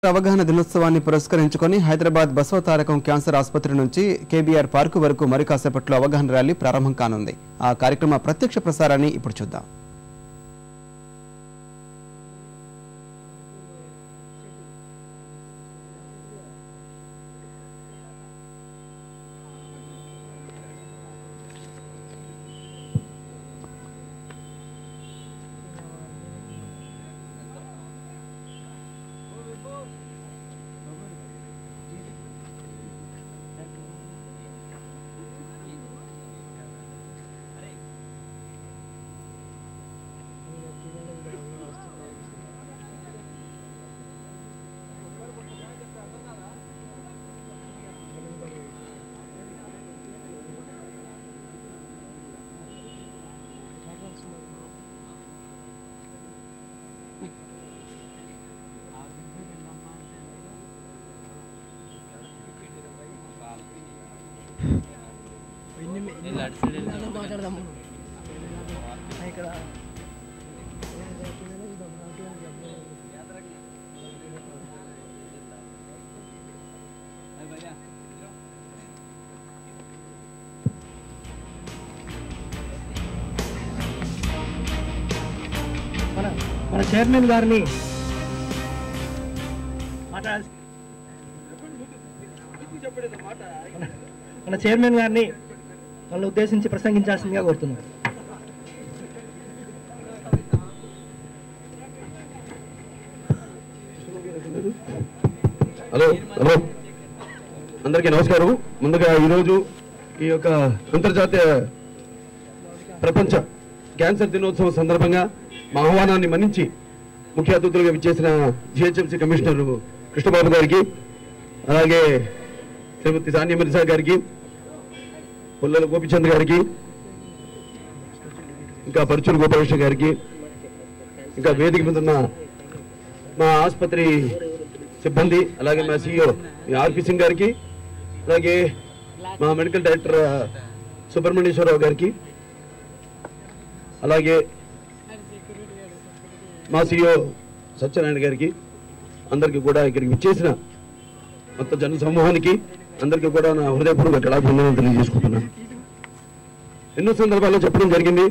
అవగాహన దినోత్సవాన్ని పురస్కరించుకొని హైదరాబాద్ బసవతారకం క్యాన్సర్ ఆసుపత్రి నుంచి కేబీఆర్ పార్కు వరకు మరి కాసేపట్లో అవగాహన ర్యాలీ ప్రారంభం కానుంది. ఆ కార్యక్రమ ప్రత్యక్ష ప్రసారాన్ని ఇప్పుడు చూద్దాం. మన చైర్మన్ గారిని వాళ్ళని ఉద్దేశించి ప్రసంగించాల్సిందిగా కోరుతున్నారు. హలో అందరికీ నమస్కారం. ముందుగా ఈరోజు ఈ యొక్క అంతర్జాతీయ ప్రపంచ క్యాన్సర్ దినోత్సవం సందర్భంగా మా ఆహ్వానాన్ని మన్నించి ముఖ్య అతిథులుగా విచ్చేసిన జిహెచ్ఎంసీ కమిషనర్ కృష్ణబాబు గారికి, అలాగే శ్రీమతి సానియా మిర్జా గారికి, పుల్లల గోపిచంద్ గారికి, ఇంకా పరుచూరు గోపాలకృష్ణ గారికి, ఇంకా వేదిక మీద ఉన్న మా ఆసుపత్రి సిబ్బంది, అలాగే మా సిఇఓ ఆర్పి సింగ్ గారికి, అలాగే మా మెడికల్ డైరెక్టర్ సుబ్రహ్మణ్యేశ్వరరావు గారికి, అలాగే మా సిఇఓ సత్యనారాయణ గారికి, అందరికీ కూడా ఇక్కడికి విచ్చేసిన మొత్తం జన సమూహానికి అందరికీ కూడా నా హృదయపూర్వక కళాభివందనాలు తెలియజేసుకుంటున్నాను. ఎన్నో సందర్భాల్లో చెప్పడం జరిగింది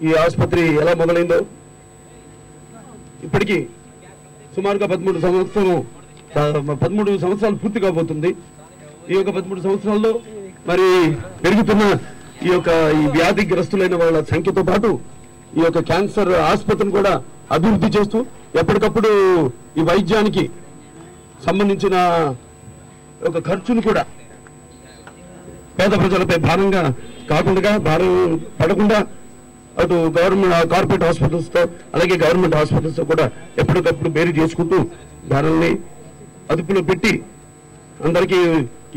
ఈ ఆసుపత్రి ఎలా మొదలైందో. ఇప్పటికీ సుమారుగా 13 సంవత్సరాలు పూర్తి కాబోతుంది. ఈ యొక్క 13 సంవత్సరాల్లో మరి పెరుగుతున్న ఈ వ్యాధిగ్రస్తులైన వాళ్ళ సంఖ్యతో పాటు ఈ యొక్క క్యాన్సర్ ఆసుపత్రిని కూడా అభివృద్ధి చేస్తూ ఎప్పటికప్పుడు ఈ వైద్యానికి సంబంధించిన ఒక ఖర్చును కూడా పేద ప్రజలపై భారంగా కాకుండా, భారం పడకుండా అటు గవర్నమెంట్ కార్పొరేట్ హాస్పిటల్స్తో అలాగే గవర్నమెంట్ హాస్పిటల్స్తో కూడా ఎప్పటికప్పుడు బేరీ చేసుకుంటూ ధరల్ని అదుపులో పెట్టి అందరికీ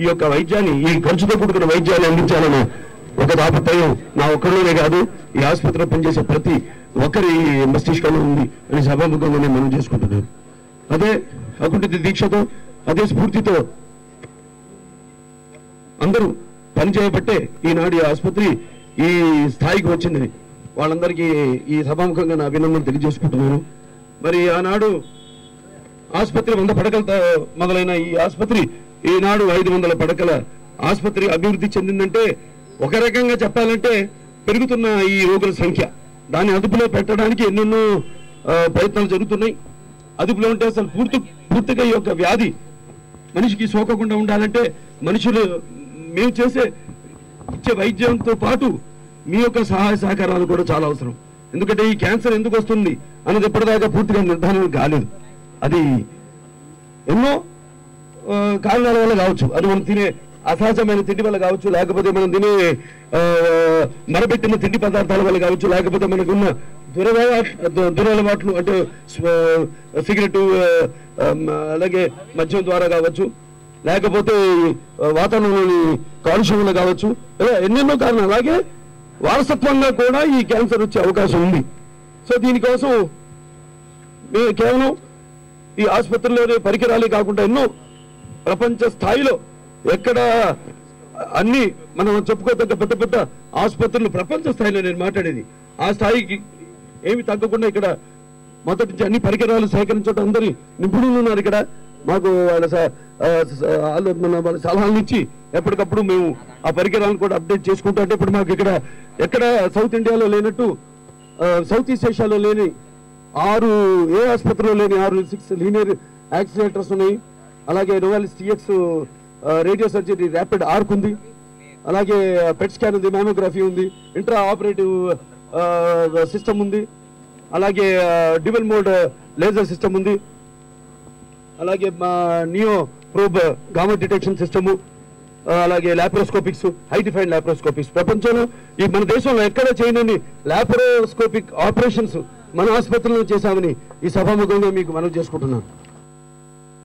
ఈ యొక్క వైద్యాన్ని, ఈ ఖర్చుతో కూడుకున్న వైద్యాన్ని అందించాలని ఒక తాపత్రయం నా ఒక్కరిలోనే కాదు, ఈ ఆసుపత్రిలో పనిచేసే ప్రతి ఒక్కరి మస్తిష్కంలో ఉంది అని సభాముఖంగా నేను మనం చేసుకుంటున్నాను. అదే అకుంఠిత దీక్షతో, అదే స్ఫూర్తితో అందరూ పనిచేయబట్టే ఈనాడు ఈ ఆసుపత్రి ఈ స్థాయికి వచ్చిందని వాళ్ళందరికీ ఈ సభాముఖంగా నా అభినందనలు తెలియజేసుకుంటున్నాను. మరి ఆనాడు ఆసుపత్రి 100 పడకలతో మొదలైన ఈ ఆసుపత్రి ఈనాడు 500 పడకల ఆసుపత్రి అభివృద్ధి చెందిందంటే ఒక రకంగా చెప్పాలంటే పెరుగుతున్న ఈ రోగుల సంఖ్య, దాన్ని అదుపులో పెట్టడానికి ఎన్నెన్నో ప్రయత్నాలు జరుగుతున్నాయి. అదుపులో ఉంటే అసలు పూర్తిగా ఈ యొక్క వ్యాధి మనిషికి సోకకుండా ఉండాలంటే మనుషులు మేము ఇచ్చే వైద్యంతో పాటు మీ యొక్క సహాయ సహకారాలు కూడా చాలా అవసరం. ఎందుకంటే ఈ క్యాన్సర్ ఎందుకు వస్తుంది అనేది ఎప్పటిదాకా పూర్తిగా నిర్ధారణ కాలేదు. అది ఎన్నో కారణాల వల్ల కావచ్చు, అది మనం తినే అసహజమైన తిండి వల్ల కావచ్చు, లేకపోతే మనం తినే మరబెట్టిన తిండి పదార్థాల వల్ల కావచ్చు, లేకపోతే మనకున్న దురలవాట్లు అంటే సిగరెట్, అలాగే మద్యం ద్వారా కావచ్చు, లేకపోతే వాతావరణంలోని కాలుష్యం వల్ల కావచ్చు, ఎన్నెన్నో కారణాలు. అలాగే వారసత్వంగా కూడా ఈ క్యాన్సర్ వచ్చే అవకాశం ఉంది. సో దీనికోసం కేవలం ఈ ఆసుపత్రిలోనే పరికరాలే కాకుండా ఎన్నో ప్రపంచ స్థాయిలో ఎక్కడ అన్ని మనం చెప్పుకోదగ్గ పెద్ద పెద్ద ఆసుపత్రులు ప్రపంచ స్థాయిలో నేను మాట్లాడేది ఆ స్థాయికి ఏమి తగ్గకుండా ఇక్కడ మొదటి నుంచి అన్ని పరికరాలు సేకరించడం అందరి నిపుణులు ఉన్నారు ఇక్కడ. మాకు వాళ్ళ వాళ్ళ సలహాలను ఇచ్చి ఎప్పటికప్పుడు మేము ఆ పరికరాలను కూడా అప్డేట్ చేసుకుంటూ, అంటే ఇప్పుడు మాకు ఇక్కడ ఎక్కడ సౌత్ ఇండియాలో లేనట్టు సౌత్ ఈస్ట్ ఏషియాలో లేని 6 ఏ ఆసుపత్రిలో లేని 6 లీనియర్ యాక్సిలేటర్స్ ఉన్నాయి. అలాగే నోవాలిస్ TX radio surgery rapid arc ఉంది. అలాగే పెట్ స్కాన్ ఉంది, మ్యామోగ్రఫీ ఉంది, ఇంట్రా ఆపరేటివ్ సిస్టమ్ ఉంది. అలాగే డ్యూయల్ మోడ్ లేజర్ సిస్టమ్ ఉంది. అలాగే మా neo probe gamma detection system, అలాగే లాప్రోస్కోపిక్స్, హై డిఫైన్ లాప్రోస్కోపిక్స్. ప్రపంచంలో ఈ మన దేశంలో ఎక్కడ చేయనని లాప్రోస్కోపిక్ ఆపరేషన్స్ మన ఆసుపత్రిలో చేశామని ఈ సభాముఖంగా మీకు మనవి చేసుకుంటున్నాను.